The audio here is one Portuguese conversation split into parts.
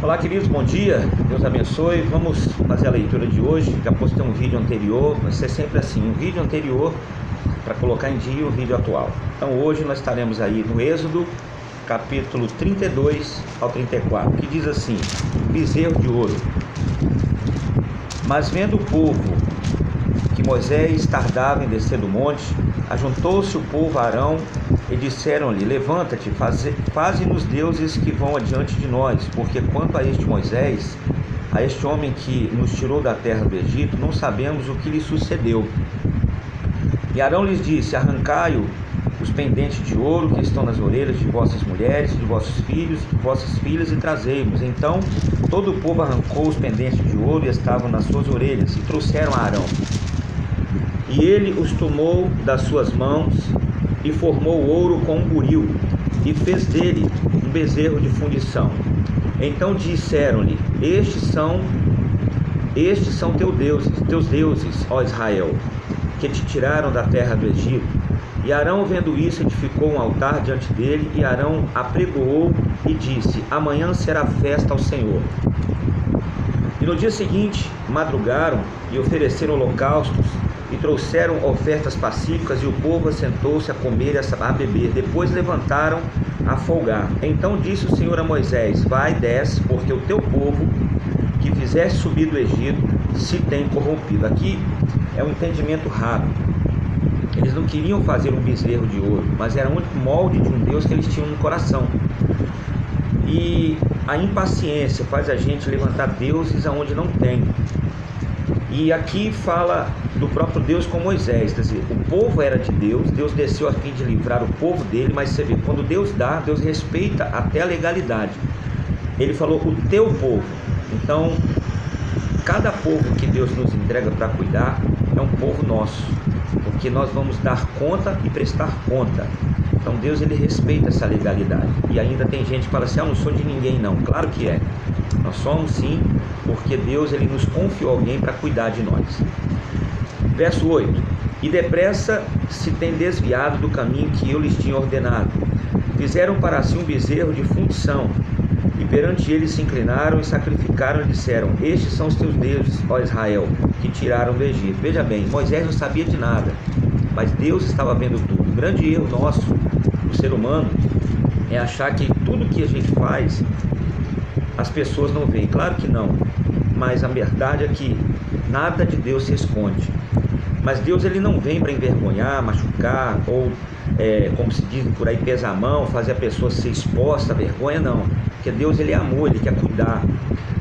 Olá, queridos, bom dia, Deus abençoe. Vamos fazer a leitura de hoje. Já postei um vídeo anterior, vai ser sempre assim, um vídeo anterior para colocar em dia o vídeo atual. Então hoje nós estaremos aí no Êxodo, capítulo 32 ao 34, que diz assim: bezerro de ouro. Mas vendo o povo que Moisés tardava em descer do monte, ajuntou-se o povo a Arão e disseram-lhe: levanta-te, faze-nos deuses que vão adiante de nós, porque quanto a este Moisés, a este homem que nos tirou da terra do Egito, não sabemos o que lhe sucedeu. E Arão lhes disse: arrancai-o os pendentes de ouro que estão nas orelhas de vossas mulheres, de vossos filhos e de vossas filhas, e trazei-mos. Então todo o povo arrancou os pendentes de ouro e estavam nas suas orelhas, e trouxeram a Arão. E ele os tomou das suas mãos e formou o ouro com um buril, e fez dele um bezerro de fundição. Então disseram-lhe: estes são teus deuses, ó Israel, que te tiraram da terra do Egito. E Arão, vendo isso, edificou um altar diante dele, e Arão apregoou e disse: amanhã será festa ao Senhor. E no dia seguinte madrugaram e ofereceram holocaustos, e trouxeram ofertas pacíficas, e o povo assentou-se a comer e a beber. Depois levantaram a folgar. Então disse o Senhor a Moisés: vai, desce, porque o teu povo que fizeste subir do Egito se tem corrompido. Aqui é um entendimento raro. Eles não queriam fazer um bezerro de ouro, mas era o único molde de um Deus que eles tinham no coração. E a impaciência faz a gente levantar deuses aonde não tem. E aqui fala do próprio Deus com Moisés, quer dizer, o povo era de Deus, Deus desceu a fim de livrar o povo dele, mas você vê, quando Deus dá, Deus respeita até a legalidade. Ele falou: o teu povo. Então, cada povo que Deus nos entrega para cuidar é um povo nosso, porque nós vamos dar conta e prestar conta. Então Deus, ele respeita essa legalidade. E ainda tem gente que fala assim: não sou de ninguém não. Claro que é, nós somos sim, porque Deus, ele nos confiou alguém para cuidar de nós. Verso 8: e depressa se tem desviado do caminho que eu lhes tinha ordenado. Fizeram para si um bezerro de fundição, e perante ele se inclinaram e sacrificaram, e disseram: estes são os teus deuses, ó Israel, que tiraram do Egito. Veja bem, Moisés não sabia de nada, mas Deus estava vendo tudo. O grande erro nosso, do ser humano, é achar que tudo que a gente faz, as pessoas não veem. Claro que não, mas a verdade é que nada de Deus se esconde. Mas Deus, ele não vem para envergonhar, machucar, ou como se diz por aí, pesar a mão, fazer a pessoa ser exposta à vergonha, não. Porque Deus, ele é amor, ele quer cuidar.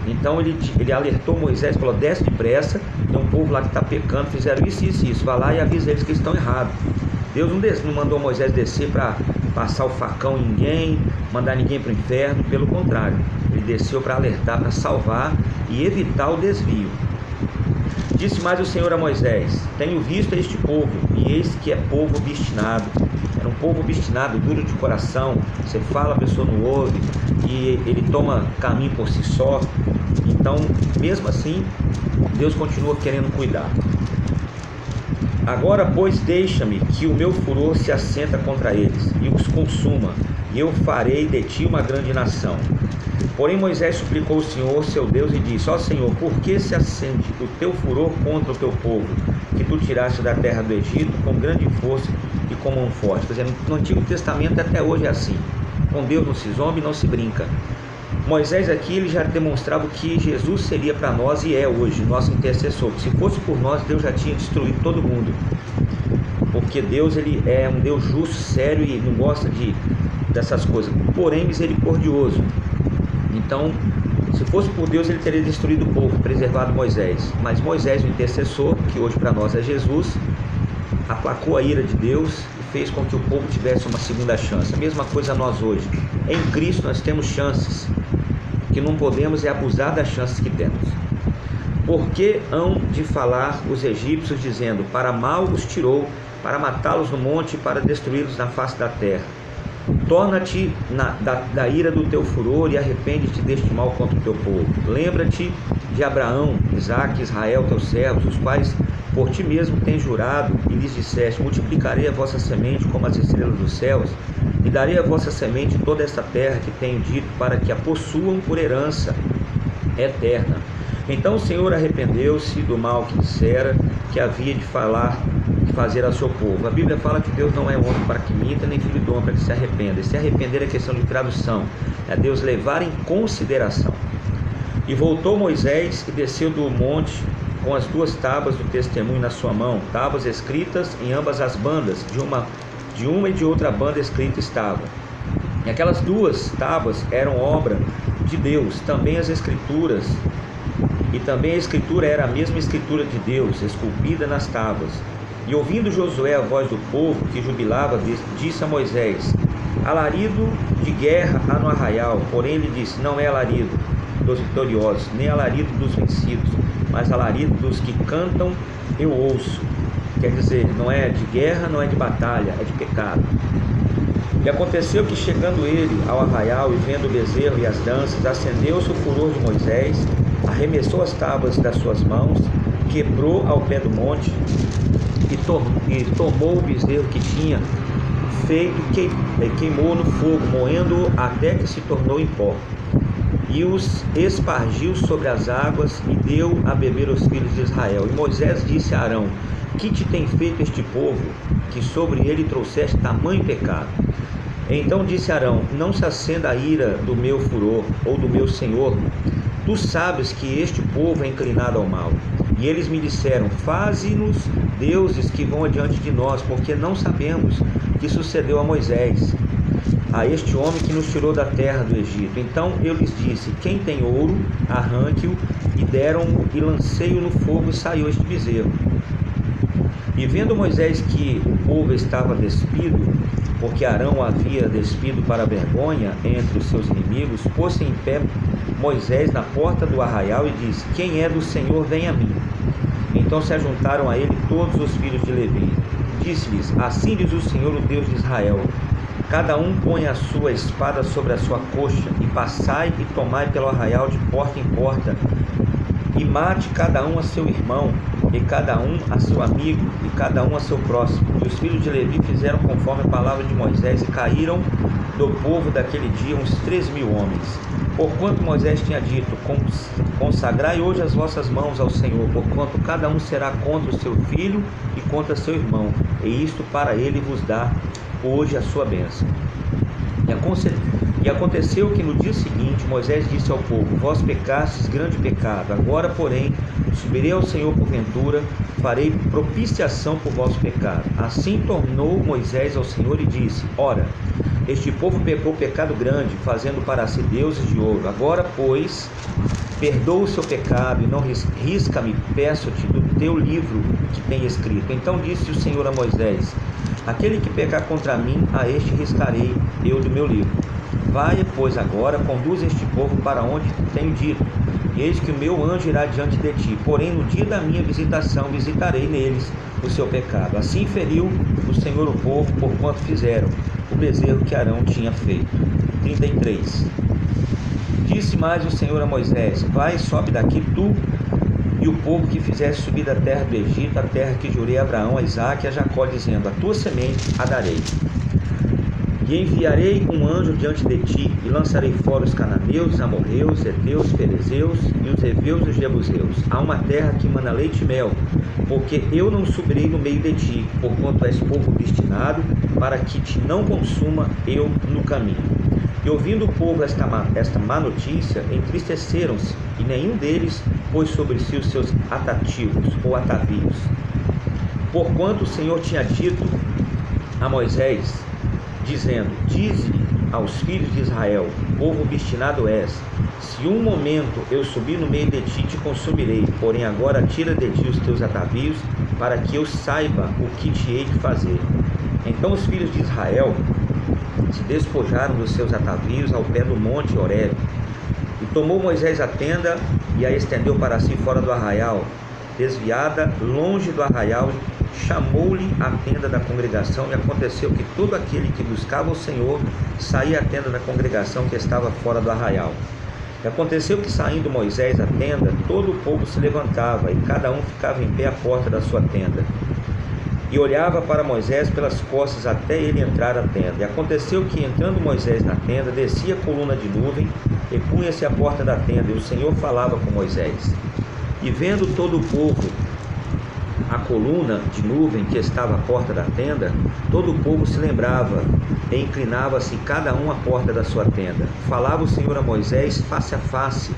Então ele alertou Moisés, falou: desce depressa, tem um povo lá que está pecando, fizeram isso, isso, isso, vai lá e avisa eles que eles estão errados. Deus não mandou Moisés descer para passar o facão em ninguém, mandar ninguém para o inferno, pelo contrário, ele desceu para alertar, para salvar e evitar o desvio. Disse mais o Senhor a Moisés: tenho visto este povo, e eis que é povo obstinado. Era um povo obstinado, duro de coração. Você fala, a pessoa não ouve, e ele toma caminho por si só. Então, mesmo assim, Deus continua querendo cuidar. Agora, pois, deixa-me que o meu furor se assenta contra eles e os consuma, e eu farei de ti uma grande nação. Porém Moisés suplicou o Senhor, seu Deus, e disse: ó Senhor, por que se acende o teu furor contra o teu povo, que tu tiraste da terra do Egito com grande força e com mão forte? Quer dizer, no Antigo Testamento até hoje é assim. Com Deus não se zomba e não se brinca. Moisés aqui, ele já demonstrava que Jesus seria para nós, e é hoje, nosso intercessor. Se fosse por nós, Deus já tinha destruído todo mundo. Porque Deus, ele é um Deus justo, sério, e não gosta dessas coisas. Porém misericordioso. Então, se fosse por Deus, ele teria destruído o povo, preservado Moisés. Mas Moisés, o intercessor, que hoje para nós é Jesus, aplacou a ira de Deus e fez com que o povo tivesse uma segunda chance. A mesma coisa nós hoje. Em Cristo nós temos chances. O que não podemos é abusar das chances que temos. Por que hão de falar os egípcios, dizendo: para mal os tirou, para matá-los no monte e para destruí-los na face da terra? Torna-te da ira do teu furor e arrepende-te deste mal contra o teu povo. Lembra-te de Abraão, Isaque e Israel, teus servos, os quais por ti mesmo tens jurado, e lhes disseste: multiplicarei a vossa semente como as estrelas dos céus, e darei a vossa semente toda esta terra que tenho dito, para que a possuam por herança eterna. Então o Senhor arrependeu-se do mal que dissera que havia de fazer ao seu povo. A Bíblia fala que Deus não é homem para que minta, nem filho do homem para que se arrependa. E se arrepender é questão de tradução, é Deus levar em consideração. E voltou Moisés e desceu do monte com as 2 tábuas do testemunho na sua mão, tábuas escritas em ambas as bandas, de uma e de outra banda escrita estava. E aquelas 2 tábuas eram obra de Deus, também as escrituras, e também a escritura era a mesma escritura de Deus, esculpida nas tábuas. E ouvindo Josué a voz do povo que jubilava, disse a Moisés: alarido de guerra há no arraial. Porém ele disse: não é alarido dos vitoriosos, nem alarido dos vencidos, mas alarido dos que cantam eu ouço. Quer dizer, não é de guerra, não é de batalha, é de pecado. E aconteceu que, chegando ele ao arraial e vendo o bezerro e as danças, acendeu-se o furor de Moisés, arremessou as tábuas das suas mãos, quebrou ao pé do monte e tomou o bezerro que tinha feito, queimou no fogo, moendo-o até que se tornou em pó. E os espargiu sobre as águas e deu a beber aos filhos de Israel. E Moisés disse a Arão: que te tem feito este povo, que sobre ele trouxeste tamanho pecado? Então disse Arão: não se acenda a ira do meu furor, ou do meu senhor. Tu sabes que este povo é inclinado ao mal. E eles me disseram: faze-nos deuses que vão adiante de nós, porque não sabemos o que sucedeu a Moisés, a este homem que nos tirou da terra do Egito. Então eu lhes disse: quem tem ouro, arranque-o. E deram-o, e lancei-o no fogo, e saiu este bezerro. E vendo Moisés que o povo estava despido, porque Arão havia despido para vergonha entre os seus inimigos, pôs-se em pé Moisés na porta do arraial e disse: quem é do Senhor, vem a mim. Então se ajuntaram a ele todos os filhos de Levi. Disse-lhes: assim diz o Senhor, o Deus de Israel: cada um põe a sua espada sobre a sua coxa, e passai e tomai pelo arraial de porta em porta, e mate cada um a seu irmão, e cada um a seu amigo, e cada um a seu próximo. E os filhos de Levi fizeram conforme a palavra de Moisés, e caíram do povo daquele dia uns 3.000 homens. Porquanto Moisés tinha dito: consagrai hoje as vossas mãos ao Senhor, porquanto cada um será contra o seu filho e contra seu irmão, e isto para ele vos dá hoje a sua bênção. E aconteceu que no dia seguinte Moisés disse ao povo: vós pecastes grande pecado. Agora, porém, subirei ao Senhor porventura, farei propiciação por vosso pecado. Assim tornou Moisés ao Senhor e disse: ora, este povo pecou pecado grande, fazendo para si deuses de ouro. Agora, pois, perdoa o seu pecado, e não risca-me, peço-te, do teu livro que tem escrito. Então disse o Senhor a Moisés: aquele que pecar contra mim, a este riscarei eu do meu livro. Vai, pois, agora, conduz este povo para onde tenho dito, e eis que o meu anjo irá diante de ti. Porém, no dia da minha visitação, visitarei neles o seu pecado. Assim feriu o Senhor o povo, porquanto fizeram o bezerro que Arão tinha feito. 33. Disse mais o Senhor a Moisés: vai, sobe daqui tu e o povo que fizeste subir da terra do Egito, a terra que jurei a Abraão, a Isaque e a Jacó, dizendo: a tua semente a darei. E enviarei um anjo diante de ti, e lançarei fora os cananeus, os amorreus, os heteus, os ferezeus, e os heveus e os jebuseus. Há uma terra que mana leite e mel, porque eu não subirei no meio de ti, porquanto és povo destinado, para que te não consuma eu no caminho. E ouvindo o povo esta má notícia, entristeceram-se, e nenhum deles pôs sobre si os seus atativos ou atavios. Porquanto o Senhor tinha dito a Moisés, dizendo: dize aos filhos de Israel: povo obstinado és, se um momento eu subir no meio de ti, te consumirei. Porém agora tira de ti os teus atavios, para que eu saiba o que te hei de fazer. Então os filhos de Israel se despojaram dos seus atavios ao pé do monte Horebe. E tomou Moisés a tenda e a estendeu para si fora do arraial, desviada longe do arraial. Chamou-lhe a tenda da congregação, e aconteceu que todo aquele que buscava o Senhor saía à tenda da congregação que estava fora do arraial. E aconteceu que, saindo Moisés à tenda, todo o povo se levantava, e cada um ficava em pé à porta da sua tenda. e olhava para Moisés pelas costas até ele entrar à tenda. E aconteceu que, entrando Moisés na tenda, descia a coluna de nuvem e punha-se à porta da tenda, e o Senhor falava com Moisés. E vendo todo o povo a coluna de nuvem que estava à porta da tenda, todo o povo se lembrava e inclinava-se cada um à porta da sua tenda. Falava o Senhor a Moisés face a face,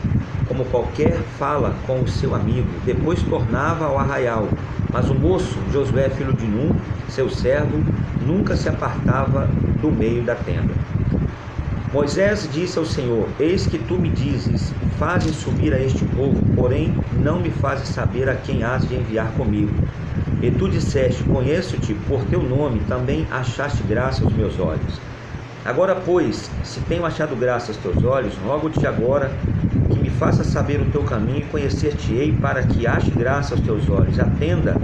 como qualquer fala com o seu amigo. Depois tornava ao arraial, mas o moço, Josué filho de Num, seu servo, nunca se apartava do meio da tenda. Moisés disse ao Senhor: eis que tu me dizes, faze subir a este povo, porém não me fazes saber a quem has de enviar comigo. E tu disseste: conheço-te por teu nome, também achaste graça aos meus olhos. Agora, pois, se tenho achado graça aos teus olhos, rogo-te agora que me faça saber o teu caminho e conhecer-te-ei, para que ache graça aos teus olhos. Atenta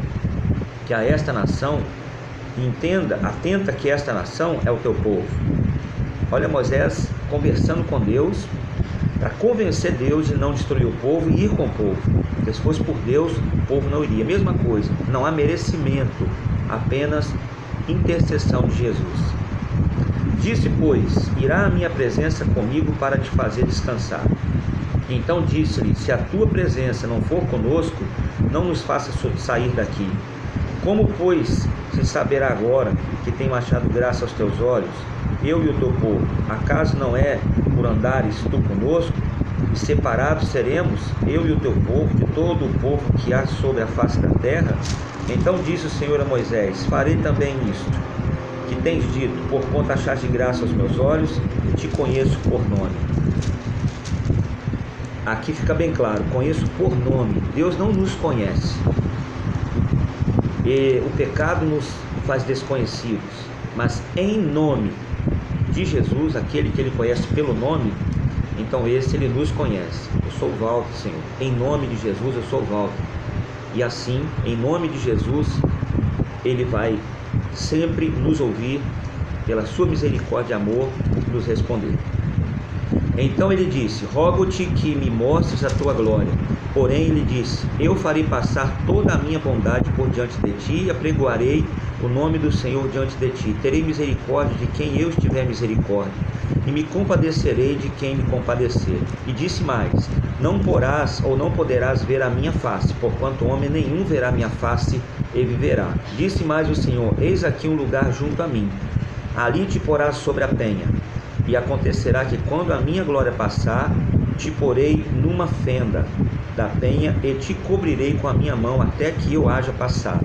que que esta nação é o teu povo. Olha Moisés conversando com Deus, para convencer Deus de não destruir o povo e ir com o povo. Porque se fosse por Deus, o povo não iria. Mesma coisa, não há merecimento, apenas intercessão de Jesus. Disse, pois, irá a minha presença comigo para te fazer descansar. Então disse-lhe: se a tua presença não for conosco, não nos faça sair daqui. Como, pois, se saberá agora que tenho achado graça aos teus olhos, eu e o teu povo? Acaso não é por andares tu conosco? E separados seremos, eu e o teu povo, de todo o povo que há sobre a face da terra? Então disse o Senhor a Moisés: farei também isto que tens dito, porquanto achaste graça aos meus olhos, e te conheço por nome. Aqui fica bem claro, conheço por nome. Deus não nos conhece. E o pecado nos faz desconhecidos. Mas em nome de Jesus, aquele que ele conhece pelo nome, então esse ele nos conhece. Eu sou o Walter, Senhor. Em nome de Jesus eu sou o Walter. E assim, em nome de Jesus, ele vai sempre nos ouvir, pela sua misericórdia e amor, nos responder. Então ele disse: rogo-te que me mostres a tua glória. Porém ele disse: eu farei passar toda a minha bondade por diante de ti, e apregoarei o nome do Senhor diante de ti. Terei misericórdia de quem eu estiver misericórdia, e me compadecerei de quem me compadecer. E disse mais: não porás ou não poderás ver a minha face, porquanto homem nenhum verá minha face e viverá. Disse mais o Senhor: eis aqui um lugar junto a mim, ali te porás sobre a penha. E acontecerá que quando a minha glória passar, te porei numa fenda da penha e te cobrirei com a minha mão até que eu haja passado.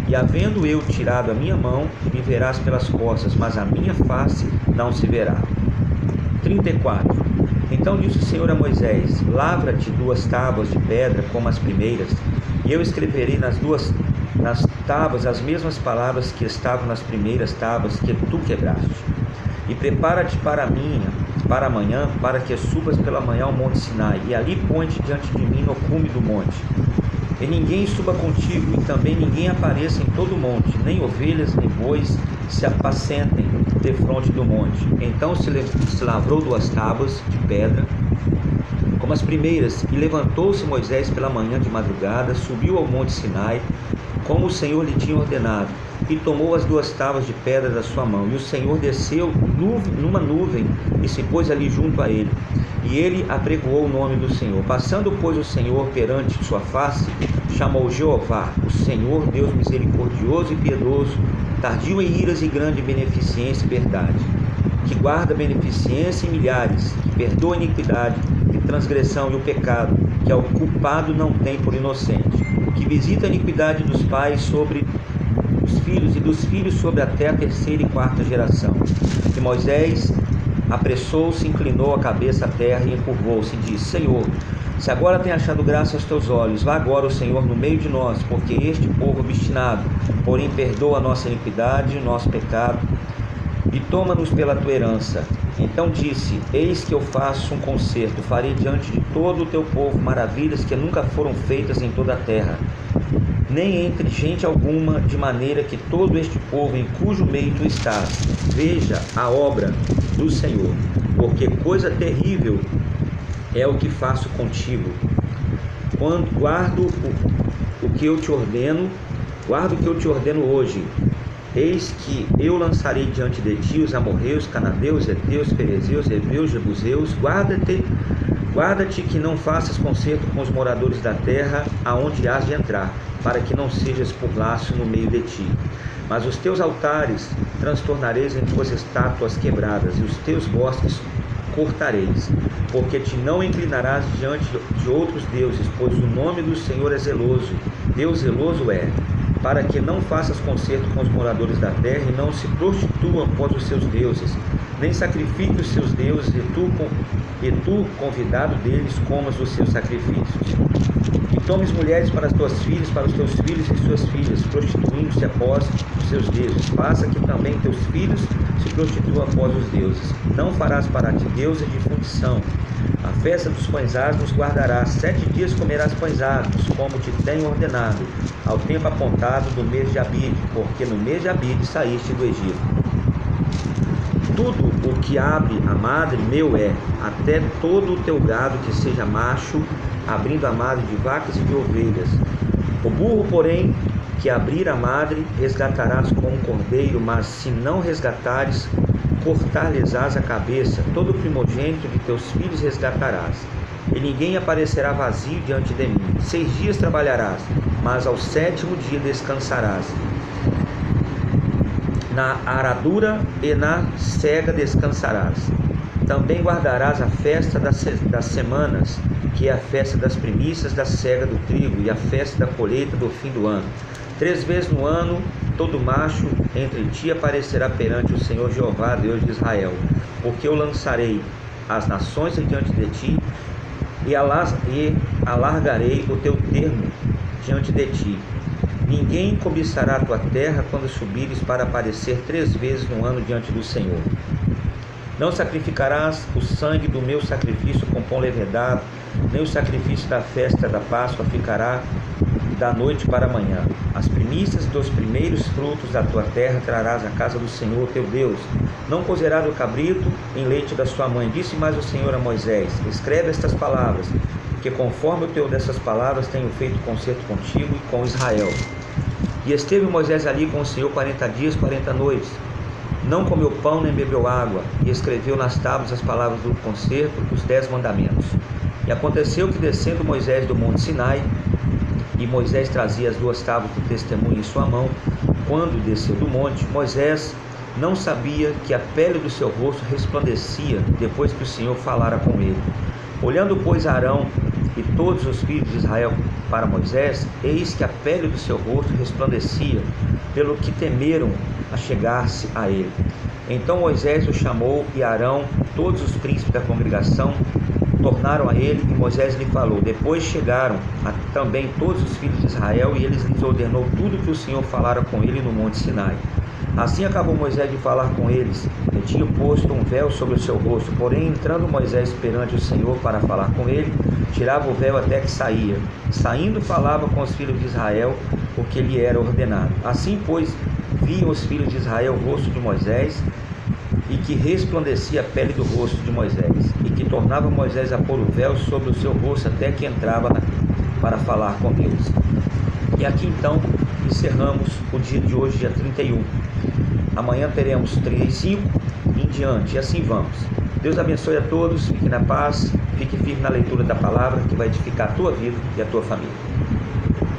E havendo eu tirado a minha mão, me verás pelas costas, mas a minha face não se verá. 34. Então disse o Senhor a Moisés: lavra-te 2 tábuas de pedra como as primeiras, e eu escreverei nas tábuas as mesmas palavras que estavam nas primeiras tábuas que tu quebraste. E prepara-te para amanhã, para que subas pela manhã ao monte Sinai, e ali põe-te diante de mim no cume do monte. E ninguém suba contigo, e também ninguém apareça em todo o monte, nem ovelhas nem bois se apacentem defronte do monte. Então se lavrou 2 tábuas de pedra, como as primeiras, e levantou-se Moisés pela manhã de madrugada, subiu ao monte Sinai, como o Senhor lhe tinha ordenado, e tomou as 2 tábuas de pedra da sua mão. E o Senhor desceu numa nuvem e se pôs ali junto a ele. E ele apregoou o nome do Senhor. Passando, pois, o Senhor perante sua face, chamou Jeová, o Senhor, Deus misericordioso e piedoso, tardio em iras e grande em beneficência e verdade, que guarda a beneficência em milhares, que perdoa a iniquidade e transgressão e o pecado, que ao culpado não tem por inocente, que visita a iniquidade dos pais sobre os filhos e dos filhos sobre até a 3ª e 4ª geração. E Moisés apressou-se, inclinou a cabeça à terra e encurvou-se e disse: Senhor, se agora tem achado graça aos teus olhos, vá agora o Senhor no meio de nós, porque este povo obstinado, porém perdoa a nossa iniquidade e o nosso pecado, e toma-nos pela tua herança. Então disse: eis que eu faço um concerto, farei diante de todo o teu povo maravilhas que nunca foram feitas em toda a terra, nem entre gente alguma, de maneira que todo este povo em cujo meio tu estás veja a obra do Senhor, porque coisa terrível é o que faço contigo. Quando guardo o que eu te ordeno, Guarda o que eu te ordeno hoje. Eis que eu lançarei diante de ti os amorreus, cananeus, heteus, ferezeus, heveus, jebuseus. Guarda-te que não faças concerto com os moradores da terra, aonde hás de entrar, para que não sejas por laço no meio de ti. Mas os teus altares transtornareis em tuas estátuas quebradas, e os teus bosques cortareis, porque te não inclinarás diante de outros deuses, pois o nome do Senhor é zeloso, Deus zeloso é, para que não faças concerto com os moradores da terra e não se prostituam após os seus deuses, nem sacrifique os seus deuses, e tu, convidado deles, comas os seus sacrifícios. E tomes mulheres para as tuas filhas, para os teus filhos e suas filhas, prostituindo-se após os seus deuses. Faça que também teus filhos se prostituam após os deuses. Não farás para ti deuses de fundição. A festa dos pães asmos guardarás. 7 dias comerás pães asmos, como te tenho ordenado, ao tempo apontado do mês de Abide, porque no mês de Abide saíste do Egito. Tudo o que abre a madre meu é, até todo o teu gado que seja macho, abrindo a madre de vacas e de ovelhas. O burro, porém, que abrir a madre, resgatarás com um cordeiro, mas se não resgatares, cortar-lhes-ás a cabeça. Todo o primogênito de teus filhos resgatarás. E ninguém aparecerá vazio diante de mim. 6 dias trabalharás, mas ao 7º dia descansarás. Na aradura e na cega descansarás. Também guardarás a festa das semanas, que é a festa das primícias da cega do trigo, e a festa da colheita do fim do ano. 3 vezes no ano, todo macho entre ti aparecerá perante o Senhor Jeová, Deus de Israel, porque eu lançarei as nações diante de ti, e alargarei o teu termo diante de ti. Ninguém cobiçará a tua terra quando subires para aparecer 3 vezes no ano diante do Senhor. Não sacrificarás o sangue do meu sacrifício com pão levedado, nem o sacrifício da festa da Páscoa ficará da noite para amanhã. As primícias dos primeiros frutos da tua terra trarás à casa do Senhor teu Deus. Não cozerás o cabrito em leite da sua mãe. Disse mais o Senhor a Moisés: escreve estas palavras, que conforme o teu dessas palavras tenho feito concerto contigo e com Israel. E esteve Moisés ali com o Senhor 40 dias, 40 noites. Não comeu pão nem bebeu água, e escreveu nas tábuas as palavras do concerto, os 10 mandamentos. E aconteceu que, descendo Moisés do monte Sinai, e Moisés trazia as 2 tábuas do testemunho em sua mão, quando desceu do monte, Moisés não sabia que a pele do seu rosto resplandecia depois que o Senhor falara com ele. Olhando, pois, Arão e todos os filhos de Israel para Moisés, eis que a pele do seu rosto resplandecia, pelo que temeram a chegar-se a ele. Então Moisés o chamou, e Arão, todos os príncipes da congregação, tornaram a ele, e Moisés lhe falou. Depois chegaram também todos os filhos de Israel, e eles lhes ordenou tudo o que o Senhor falara com ele no monte Sinai. Assim acabou Moisés de falar com eles, e tinha posto um véu sobre o seu rosto. Porém, entrando Moisés perante o Senhor para falar com ele, tirava o véu até que saía. Saindo, falava com os filhos de Israel o que lhe era ordenado. Assim, pois, viam os filhos de Israel o rosto de Moisés, e que resplandecia a pele do rosto de Moisés, e que tornava Moisés a pôr o véu sobre o seu rosto até que entrava para falar com Deus. E aqui então encerramos o dia de hoje, dia 31. Amanhã teremos 35 em diante, e assim vamos. Deus abençoe a todos, fique na paz, fique firme na leitura da palavra, que vai edificar a tua vida e a tua família.